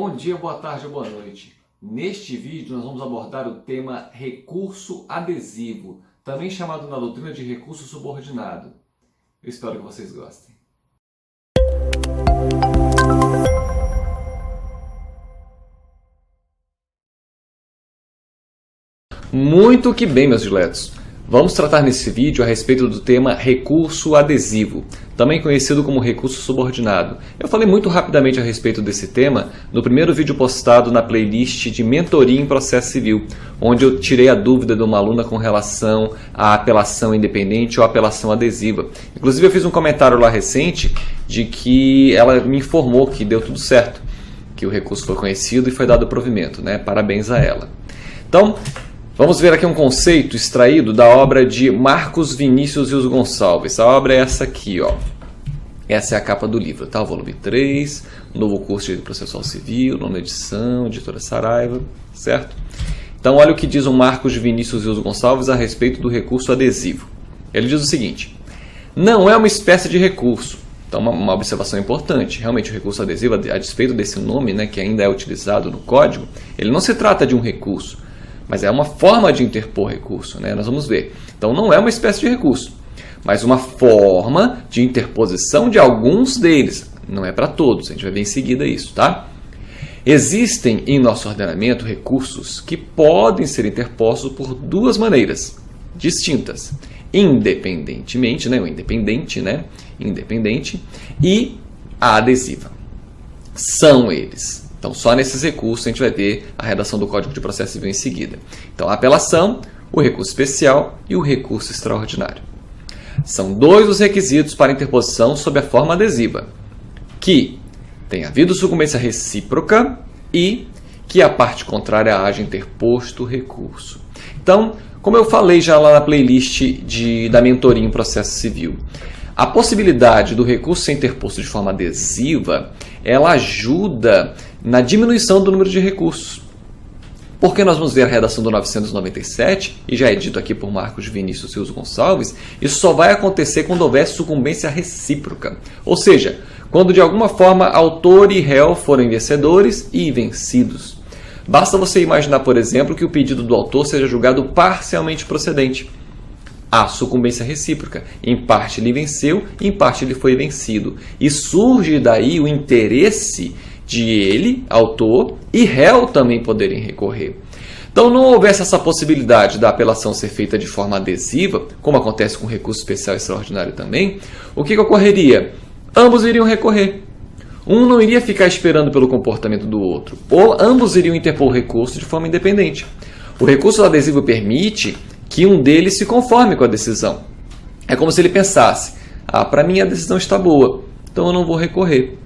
Bom dia, boa tarde ou boa noite. Neste vídeo nós vamos abordar o tema recurso adesivo, também chamado na doutrina de recurso subordinado. Eu espero que vocês gostem. Muito que bem, meus diletos. Vamos tratar nesse vídeo a respeito do tema recurso adesivo, também conhecido como recurso subordinado. Eu falei muito rapidamente a respeito desse tema no primeiro vídeo postado na playlist de Mentoria em Processo Civil, onde eu tirei a dúvida de uma aluna com relação à apelação independente ou apelação adesiva. Inclusive eu fiz um comentário lá recente de que ela me informou que deu tudo certo, que o recurso foi conhecido e foi dado provimento, né? Parabéns a ela. Então, vamos ver aqui um conceito extraído da obra de Marcos Vinícius Rios Gonçalves. A obra é essa aqui, ó. Essa é a capa do livro, tá? O volume 3, novo curso de Direito Processual Civil, nona edição, editora Saraiva, certo? Então, olha o que diz o Marcos Vinícius Rios Gonçalves a respeito do recurso adesivo. Ele diz o seguinte: não é uma espécie de recurso. Então, uma observação importante. Realmente, o recurso adesivo, a despeito desse nome, né, que ainda é utilizado no código, ele não se trata de um recurso, mas é uma forma de interpor recurso, né? Nós vamos ver. Então, não é uma espécie de recurso, mas uma forma de interposição de alguns deles. Não é para todos, a gente vai ver em seguida isso, tá? Existem em nosso ordenamento recursos que podem ser interpostos por duas maneiras distintas. Independentemente, né? O independente, né? Independente e a adesiva. São eles. Então, só nesses recursos a gente vai ver a redação do Código de Processo Civil em seguida. Então, a apelação, o recurso especial e o recurso extraordinário. São dois os requisitos para interposição sob a forma adesiva: que tenha havido sucumbência recíproca e que a parte contrária haja interposto o recurso. Então, como eu falei já lá na playlist da Mentoria em Processo Civil, a possibilidade do recurso ser interposto de forma adesiva, ela ajuda na diminuição do número de recursos. Porque nós vamos ver a redação do 997, e já é dito aqui por Marcos Vinícius Rios Gonçalves, isso só vai acontecer quando houver sucumbência recíproca. Ou seja, quando de alguma forma autor e réu forem vencedores e vencidos. Basta você imaginar, por exemplo, que o pedido do autor seja julgado parcialmente procedente. Há sucumbência recíproca. Em parte ele venceu, em parte ele foi vencido. E surge daí o interesse de ele, autor, e réu também poderem recorrer. Então, não houvesse essa possibilidade da apelação ser feita de forma adesiva, como acontece com o recurso especial e extraordinário também, o que ocorreria? Ambos iriam recorrer. Um não iria ficar esperando pelo comportamento do outro, ou ambos iriam interpor o recurso de forma independente. O recurso adesivo permite que um deles se conforme com a decisão. É como se ele pensasse: para mim a decisão está boa, então eu não vou recorrer.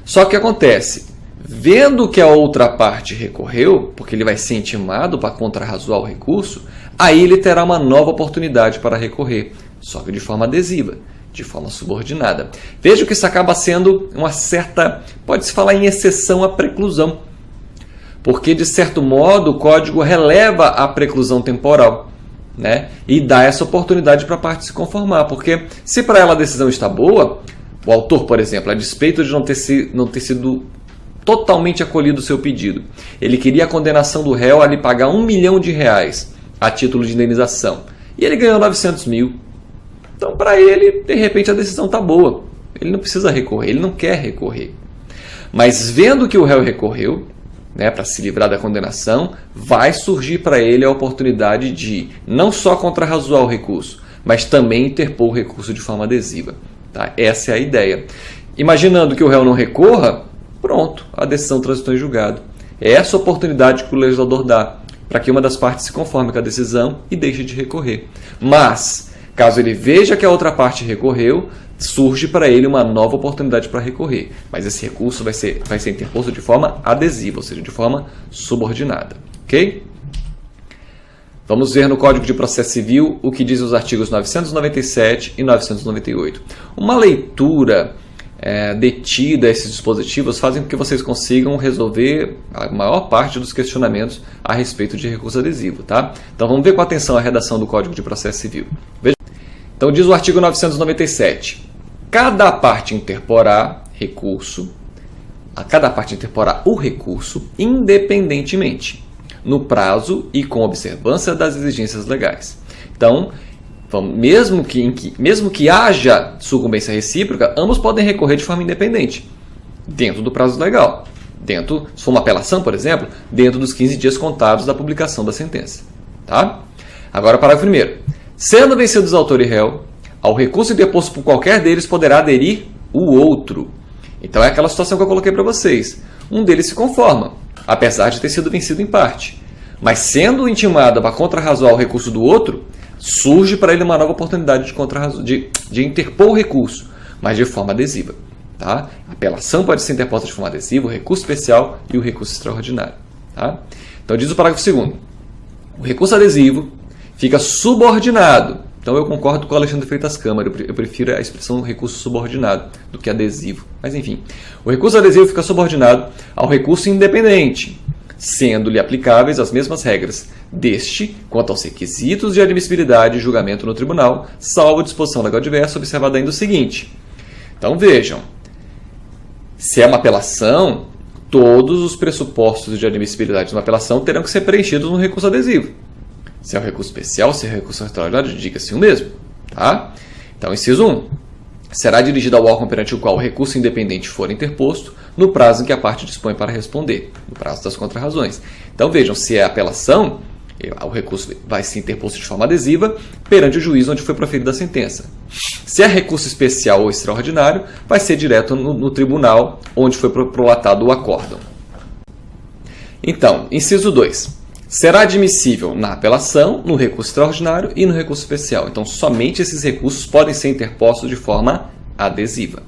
Só que acontece, vendo que a outra parte recorreu, porque ele vai ser intimado para contrarrazoar o recurso, aí ele terá uma nova oportunidade para recorrer, só que de forma adesiva, de forma subordinada. Veja que isso acaba sendo uma certa, pode-se falar em exceção à preclusão, porque de certo modo o código releva a preclusão temporal, né? E dá essa oportunidade para a parte se conformar, porque se para ela a decisão está boa, o autor, por exemplo, a despeito de não ter sido totalmente acolhido o seu pedido, ele queria a condenação do réu a lhe pagar R$1 milhão a título de indenização, e ele ganhou 900 mil. Então, para ele, de repente, a decisão está boa. Ele não precisa recorrer, ele não quer recorrer. Mas vendo que o réu recorreu, né, para se livrar da condenação, vai surgir para ele a oportunidade de não só contrarrazoar o recurso, mas também interpor o recurso de forma adesiva. Tá? Essa é a ideia. Imaginando que o réu não recorra, pronto, a decisão transitou em julgado. É essa oportunidade que o legislador dá para que uma das partes se conforme com a decisão e deixe de recorrer. Mas, caso ele veja que a outra parte recorreu, surge para ele uma nova oportunidade para recorrer. Mas esse recurso vai ser interposto de forma adesiva, ou seja, de forma subordinada. Ok? Vamos ver no Código de Processo Civil o que dizem os artigos 997 e 998. Uma leitura detida a esses dispositivos fazem com que vocês consigam resolver a maior parte dos questionamentos a respeito de recurso adesivo. Tá? Então vamos ver com atenção a redação do Código de Processo Civil. Veja. Então diz o artigo 997. Cada parte interporá recurso cada parte interporá o recurso independentemente, no prazo e com observância das exigências legais. Então, mesmo que haja sucumbência recíproca, ambos podem recorrer de forma independente, dentro do prazo legal. Se for uma apelação, por exemplo, dentro dos 15 dias contados da publicação da sentença. Tá? Agora, parágrafo 1º. Sendo vencidos autor e réu, ao recurso interposto por qualquer deles poderá aderir o outro. Então é aquela situação que eu coloquei para vocês. Um deles se conforma, apesar de ter sido vencido em parte. Mas sendo intimado para contrarrazoar o recurso do outro, surge para ele uma nova oportunidade de interpor o recurso, mas de forma adesiva. Tá? A apelação pode ser interposta de forma adesiva, o recurso especial e o recurso extraordinário. Tá? Então diz o parágrafo 2º. O recurso adesivo fica subordinado. Então eu concordo com o Alexandre Freitas Câmara, eu prefiro a expressão recurso subordinado do que adesivo. Mas enfim, o recurso adesivo fica subordinado ao recurso independente, sendo-lhe aplicáveis as mesmas regras deste quanto aos requisitos de admissibilidade e julgamento no tribunal, salvo disposição legal diversa, observado ainda o seguinte. Então vejam, se é uma apelação, todos os pressupostos de admissibilidade de uma apelação terão que ser preenchidos no recurso adesivo. Se é um recurso especial, se é um recurso extraordinário, diga-se o mesmo. Tá? Então, inciso 1. Será dirigido ao órgão perante o qual o recurso independente for interposto, no prazo em que a parte dispõe para responder, no prazo das contrarrazões. Então, vejam, se é apelação, o recurso vai ser interposto de forma adesiva perante o juiz onde foi proferida a sentença. Se é recurso especial ou extraordinário, vai ser direto no tribunal onde foi prolatado o acórdão. Então, inciso 2. Será admissível na apelação, no recurso extraordinário e no recurso especial. Então, somente esses recursos podem ser interpostos de forma adesiva.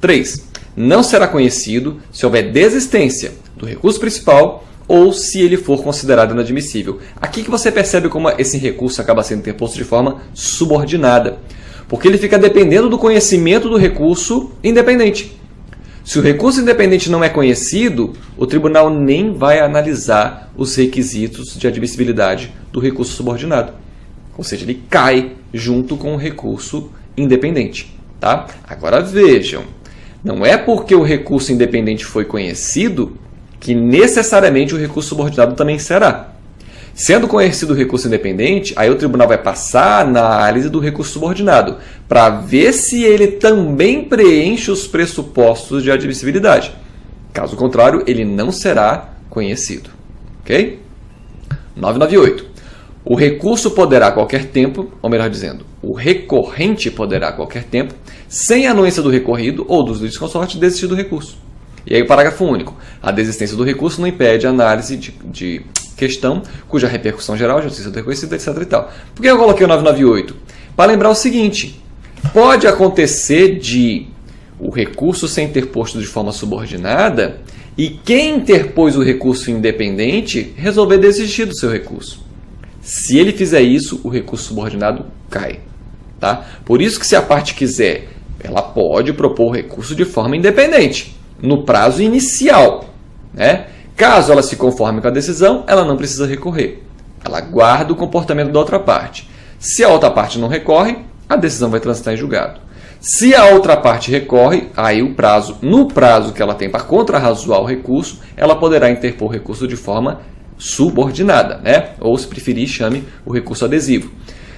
3. Não será conhecido se houver desistência do recurso principal ou se ele for considerado inadmissível. Aqui que você percebe como esse recurso acaba sendo interposto de forma subordinada, porque ele fica dependendo do conhecimento do recurso independente. Se o recurso independente não é conhecido, o tribunal nem vai analisar os requisitos de admissibilidade do recurso subordinado. Ou seja, ele cai junto com o recurso independente. Tá? Agora vejam, não é porque o recurso independente foi conhecido que necessariamente o recurso subordinado também será. Sendo conhecido o recurso independente, aí o tribunal vai passar a análise do recurso subordinado para ver se ele também preenche os pressupostos de admissibilidade. Caso contrário, ele não será conhecido. Ok? 998. O recurso poderá a qualquer tempo, ou melhor dizendo, o recorrente poderá a qualquer tempo, sem anuência do recorrido ou dos litisconsortes, desistir do recurso. E aí o parágrafo único. A desistência do recurso não impede a análise de questão cuja repercussão geral já tenha sido reconhecida, etc. e tal. Por que eu coloquei o 998? Para lembrar o seguinte, pode acontecer de o recurso ser interposto de forma subordinada e quem interpôs o recurso independente resolver desistir do seu recurso. Se ele fizer isso, o recurso subordinado cai. Tá? Por isso que se a parte quiser, ela pode propor o recurso de forma independente, no prazo inicial, né? Caso ela se conforme com a decisão, ela não precisa recorrer. Ela guarda o comportamento da outra parte. Se a outra parte não recorre, a decisão vai transitar em julgado. Se a outra parte recorre, aí no prazo que ela tem para contrarrazoar o recurso, ela poderá interpor o recurso de forma subordinada, né? Ou, se preferir, chame o recurso adesivo.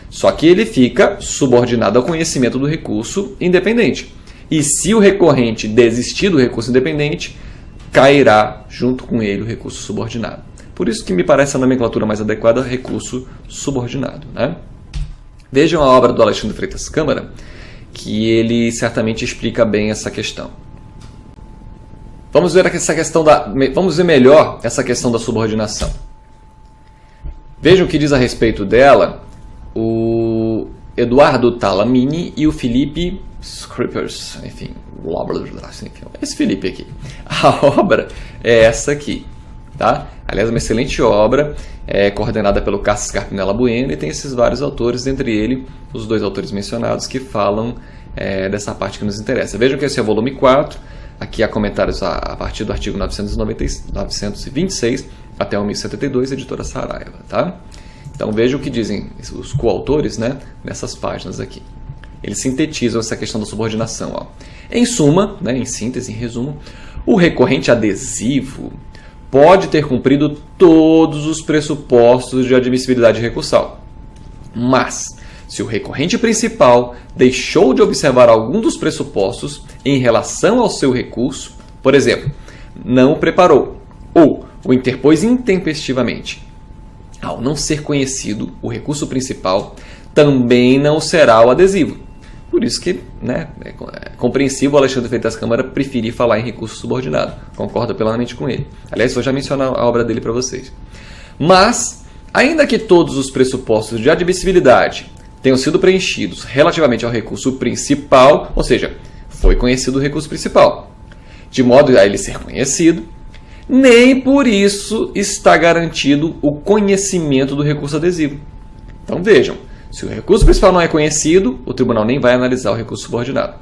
Só que ele fica subordinado ao conhecimento do recurso independente. E se o recorrente desistir do recurso independente, cairá junto com ele o recurso subordinado. Por isso que me parece a nomenclatura mais adequada, recurso subordinado. Né? Vejam a obra do Alexandre Freitas Câmara, que ele certamente explica bem essa questão. Vamos ver melhor essa questão da subordinação. Vejam o que diz a respeito dela o Eduardo Talamini e o Felipe Scrippers, enfim, esse Felipe aqui. A obra é essa aqui, tá? Aliás, uma excelente obra, coordenada pelo Cássio Scarpinella Bueno, e tem esses vários autores, entre eles os dois autores mencionados, que falam dessa parte que nos interessa. Vejam que esse é o volume 4, aqui há comentários a partir do artigo 926 até o 1072, editora Saraiva, tá? Então vejam o que dizem os coautores, né, nessas páginas aqui. Eles sintetizam essa questão da subordinação. Ó. Em suma, né, em síntese, em resumo, O recorrente adesivo pode ter cumprido todos os pressupostos de admissibilidade recursal. Mas, se o recorrente principal deixou de observar algum dos pressupostos em relação ao seu recurso, por exemplo, não o preparou ou o interpôs intempestivamente, ao não ser conhecido o recurso principal, também não será o adesivo. Por isso que é compreensível o Alexandre Freitas Câmara preferir falar em recurso subordinado. Concordo plenamente com ele. Aliás, vou já mencionar a obra dele para vocês. Mas, ainda que todos os pressupostos de admissibilidade tenham sido preenchidos relativamente ao recurso principal, ou seja, foi conhecido o recurso principal, de modo a ele ser conhecido, nem por isso está garantido o conhecimento do recurso adesivo. Então vejam, se o recurso principal não é conhecido, o tribunal nem vai analisar o recurso subordinado.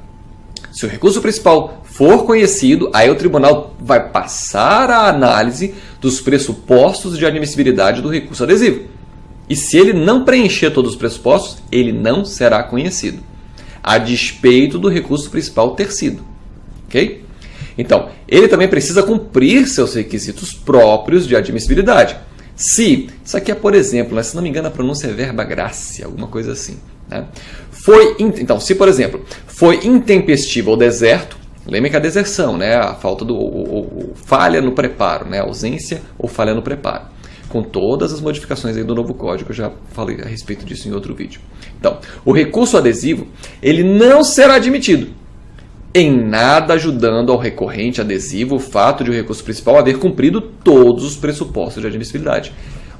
Se o recurso principal for conhecido, aí o tribunal vai passar a análise dos pressupostos de admissibilidade do recurso adesivo. E se ele não preencher todos os pressupostos, ele não será conhecido, a despeito do recurso principal ter sido. Ok? Então, ele também precisa cumprir seus requisitos próprios de admissibilidade. Se, isso aqui é por exemplo, se não me engano a pronúncia é verba gracia, alguma coisa assim. Né? Então, se por exemplo, foi intempestivo ou deserto, lembre que a deserção, a falta falha no preparo, ausência ou falha no preparo. Com todas as modificações aí do novo código, eu já falei a respeito disso em outro vídeo. Então, o recurso adesivo, ele não será admitido, em nada ajudando ao recorrente adesivo o fato de o recurso principal haver cumprido todos os pressupostos de admissibilidade.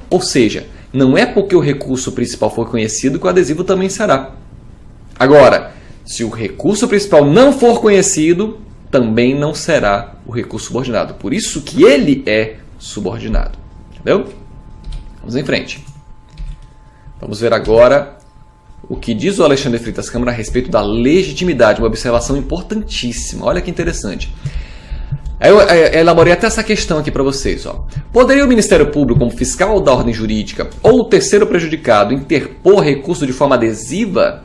Ou seja, não é porque o recurso principal for conhecido que o adesivo também será. Agora, se o recurso principal não for conhecido, também não será o recurso subordinado. Por isso que ele é subordinado. Entendeu? Vamos em frente. Vamos ver agora o que diz o Alexandre Freitas Câmara a respeito da legitimidade, uma observação importantíssima. Olha que interessante. Eu elaborei até essa questão aqui para vocês. Poderia o Ministério Público, como fiscal da ordem jurídica, ou o terceiro prejudicado, interpor recurso de forma adesiva?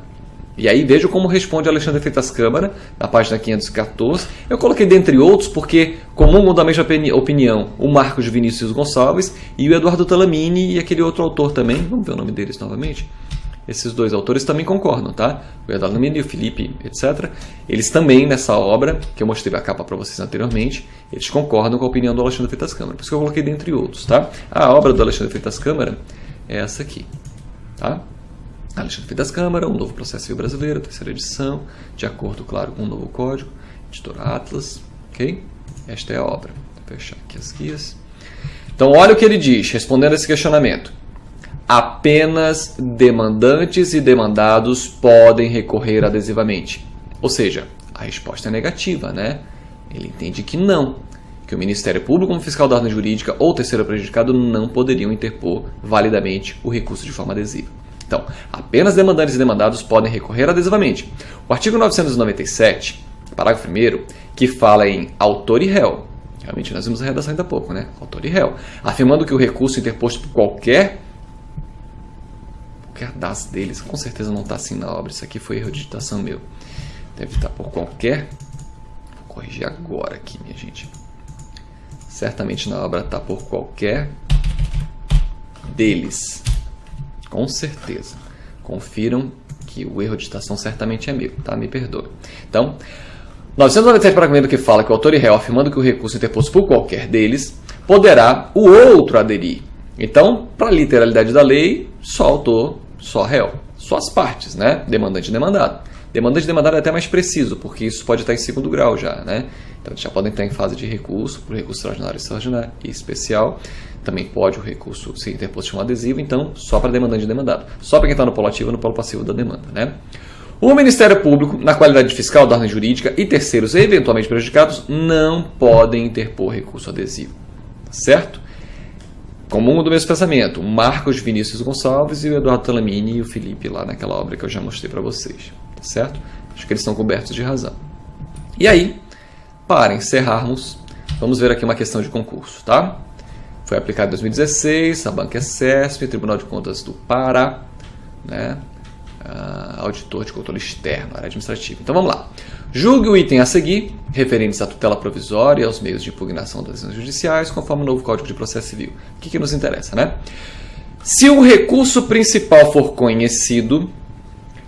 E aí veja como responde o Alexandre Freitas Câmara, na página 514. Eu coloquei dentre outros porque comungam da mesma opinião o Marcos Vinícius Gonçalves e o Eduardo Talamini e aquele outro autor também. Vamos ver o nome deles novamente. Esses dois autores também concordam, tá? O Eduardo Talamini e o Felipe, etc. Eles também, nessa obra, que eu mostrei a capa para vocês anteriormente, eles concordam com a opinião do Alexandre Freitas Câmara. Por isso que eu coloquei dentre outros, tá? A obra do Alexandre Freitas Câmara é essa aqui, tá? Alexandre Freitas Câmara, um novo processo civil brasileiro, terceira edição, de acordo, claro, com o novo código, editora Atlas, ok? Esta é a obra. Vou fechar aqui as guias. Então, olha o que ele diz, respondendo a esse questionamento. Apenas demandantes e demandados podem recorrer adesivamente. Ou seja, a resposta é negativa, né? Ele entende que não, que o Ministério Público, como fiscal da ordem jurídica ou terceiro prejudicado não poderiam interpor validamente o recurso de forma adesiva. Então, apenas demandantes e demandados podem recorrer adesivamente. O artigo 997, parágrafo 1º, que fala em autor e réu. Realmente nós vimos a redação ainda há pouco, né? Autor e réu. Afirmando que o recurso interposto por qualquer das deles, com certeza não está assim na obra, isso aqui foi erro de digitação meu. Deve estar por qualquer... Vou corrigir agora aqui, minha gente. Certamente na obra está por qualquer deles. Com certeza. Confiram que o erro de digitação certamente é meu, tá? Me perdoe. Então, 997 parágrafo que fala que o autor e réu, afirmando que o recurso interposto por qualquer deles, poderá o outro aderir. Então, para a literalidade da lei, só autor, só réu. Só as partes, né? Demandante e demandado. Demandante e demandado é até mais preciso, porque isso pode estar em segundo grau já, né? Então, já podem estar em fase de recurso, por recurso extraordinário e especial. Também pode o recurso ser interposto como adesivo, então só para demandante e demandado. Só para quem está no polo ativo e no polo passivo da demanda, né? O Ministério Público, na qualidade de fiscal da ordem jurídica e terceiros eventualmente prejudicados, não podem interpor recurso adesivo. Certo? Comum do mesmo pensamento, Marcos Vinícius Gonçalves e o Eduardo Talamini e o Felipe lá naquela obra que eu já mostrei para vocês. Tá certo? Acho que eles estão cobertos de razão. E aí, para encerrarmos, vamos ver aqui uma questão de concurso, tá? Foi aplicado em 2016, a Banca ECESP, Tribunal de Contas do Pará, né? auditor de controle externo, área administrativa. Então vamos lá. Julgue o item a seguir, referentes à tutela provisória e aos meios de impugnação das decisões judiciais, conforme o novo Código de Processo Civil. O que nos interessa, né? Se o recurso principal for conhecido,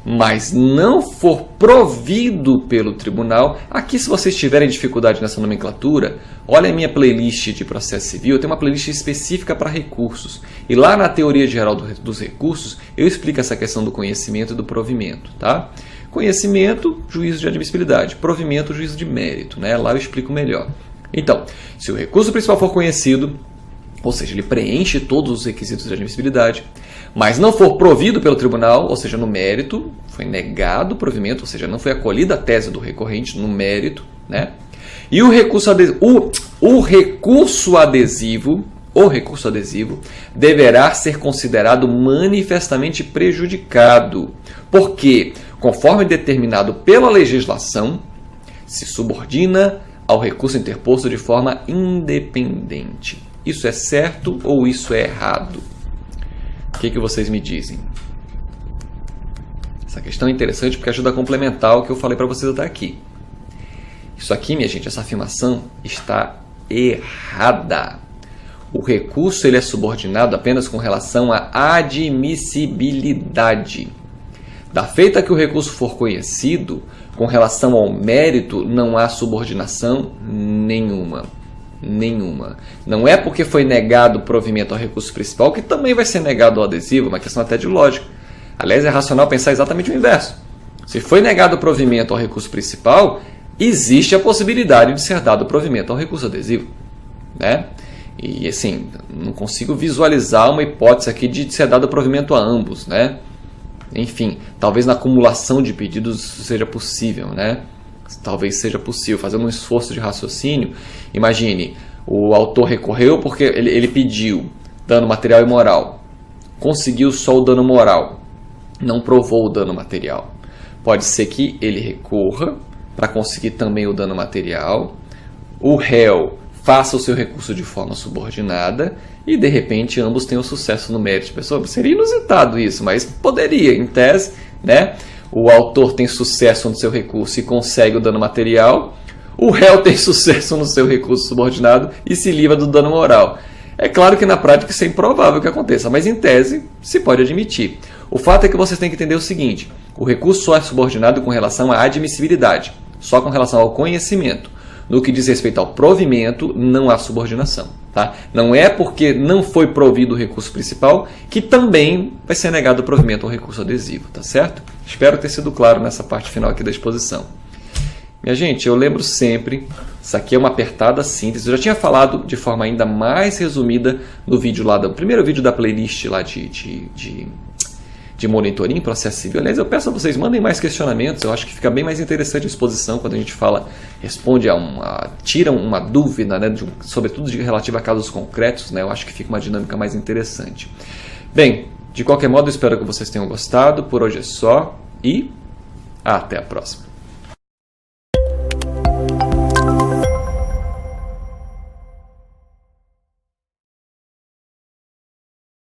mas não for provido pelo tribunal, aqui se vocês tiverem dificuldade nessa nomenclatura, olha a minha playlist de processo civil, eu tenho uma playlist específica para recursos. E lá na teoria geral dos recursos, eu explico essa questão do conhecimento e do provimento, tá? Conhecimento, juízo de admissibilidade. Provimento, juízo de mérito, né? Lá eu explico melhor. Então, se o recurso principal for conhecido, ou seja, ele preenche todos os requisitos de admissibilidade, mas não for provido pelo tribunal, ou seja, no mérito, foi negado o provimento, ou seja, não foi acolhida a tese do recorrente no mérito, né? E o recurso adesivo deverá ser considerado manifestamente prejudicado, porque, conforme determinado pela legislação, se subordina ao recurso interposto de forma independente. Isso é certo ou isso é errado? O que vocês me dizem? Essa questão é interessante porque ajuda a complementar o que eu falei para vocês até aqui. Isso aqui, minha gente, essa afirmação está errada. O recurso ele é subordinado apenas com relação à admissibilidade. Da feita que o recurso for conhecido, com relação ao mérito, não há subordinação nenhuma. Não é porque foi negado o provimento ao recurso principal que também vai ser negado o adesivo, uma questão até de lógica. Aliás, é racional pensar exatamente o inverso. Se foi negado o provimento ao recurso principal, existe a possibilidade de ser dado o provimento ao recurso adesivo, né? E assim, não consigo visualizar uma hipótese aqui de ser dado o provimento a ambos, né? Enfim, talvez na acumulação de pedidos seja possível, né? Talvez seja possível, fazendo um esforço de raciocínio. Imagine, o autor recorreu porque ele pediu dano material e moral. Conseguiu só o dano moral, não provou o dano material. Pode ser que ele recorra para conseguir também o dano material. O réu faça o seu recurso de forma subordinada e, de repente, ambos tenham sucesso no mérito. Pessoal, seria inusitado isso, mas poderia, em tese, né? O autor tem sucesso no seu recurso e consegue o dano material. O réu tem sucesso no seu recurso subordinado e se livra do dano moral. É claro que na prática isso é improvável que aconteça, mas em tese se pode admitir. O fato é que vocês têm que entender o seguinte: o recurso só é subordinado com relação à admissibilidade, só com relação ao conhecimento. No que diz respeito ao provimento, não há subordinação. Tá? Não é porque não foi provido o recurso principal que também vai ser negado o provimento ao recurso adesivo. Tá certo? Espero ter sido claro nessa parte final aqui da exposição. Minha gente, eu lembro sempre, isso aqui é uma apertada síntese. Eu já tinha falado de forma ainda mais resumida no vídeo lá, do primeiro vídeo da playlist lá de monitoring, processo civil. Aliás, eu peço a vocês, mandem mais questionamentos. Eu acho que fica bem mais interessante a exposição quando a gente fala, responde tira uma dúvida, né, sobretudo relativa a casos concretos, né? Eu acho que fica uma dinâmica mais interessante. Bem, de qualquer modo, eu espero que vocês tenham gostado. Por hoje é só e até a próxima.